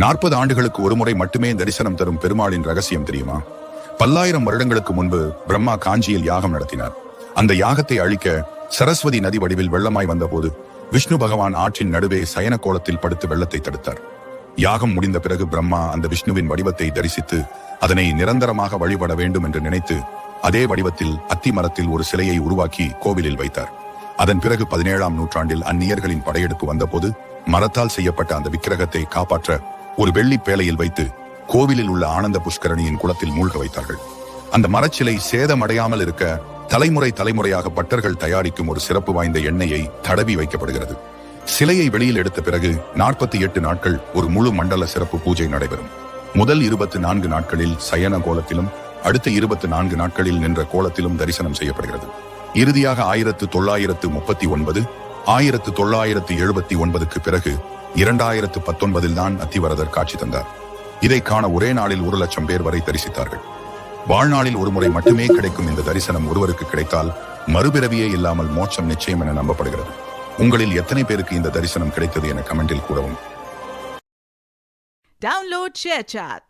40 ஆண்டுகளுக்கு ஒருமுறை மட்டுமே தரிசனம் தரும் பெருமாளின் ரகசியம் தெரியுமா? பல்லாயிரம் வருடங்களுக்கு முன்பு பிரம்மா காஞ்சியில் யாகம் நடத்தினார். அந்த யாகத்தை அழிக்க சரஸ்வதி நதி வடிவில் வெள்ளமாய் வந்தபோது விஷ்ணு பகவான் ஆற்றின் நடுவே சயன கோலத்தில் படுத்து வெள்ளத்தை தடுத்தார். யாகம் முடிந்த பிறகு பிரம்மா அந்த விஷ்ணுவின் வடிவத்தை தரிசித்து அதனை நிரந்தரமாக வழிபட வேண்டும் என்று நினைத்து அதே வடிவத்தில் அத்தி மரத்தில் ஒரு சிலையை உருவாக்கி கோவிலில் வைத்தார். அதன் பிறகு 17ஆம் நூற்றாண்டில் அந்நியர்களின் படையெடுப்பு வந்தபோது மரத்தால் செய்யப்பட்ட அந்த விக்கிரகத்தை காப்பாற்ற ஒரு வெள்ளி பேழையில் வைத்து கோவிலில் உள்ள ஆனந்த புஷ்கரணியின் குளத்தில் மூழ்க வைத்தார்கள். அந்த மரச்சிலை சேதமடையாமல் இருக்க தலைமுறையாக பட்டர்கள் தயாரிக்கும் ஒரு சிறப்பு வாய்ந்த எண்ணெயை தடவி வைக்கப்படுகிறது. சிலையை வெளியில் எடுத்த பிறகு 48 நாட்கள் ஒரு முழு மண்டல சிறப்பு பூஜை நடைபெறும். முதல் 24 நாட்களில் சயன கோலத்திலும் அடுத்த 24 நாட்களில் நின்ற கோலத்திலும் தரிசனம் செய்யப்படுகிறது. இறுதியாக 1939 1979க்கு பிறகு 2019 தான் அத்திவரதர் காட்சி தந்தார். இதை காண ஒரே நாளில் 1 லட்சம் பேர் வரை தரிசித்தார்கள். வாழ்நாளில் ஒரு முறை மட்டுமே கிடைக்கும் இந்த தரிசனம் ஒருவருக்கு கிடைத்தால் மறுபிறவியே இல்லாமல் மோட்சம் நிச்சயம் என நம்பப்படுகிறது. உங்களில் எத்தனை பேருக்கு இந்த தரிசனம் கிடைத்தது என கமெண்டில் கூறவும். Download ShareChat.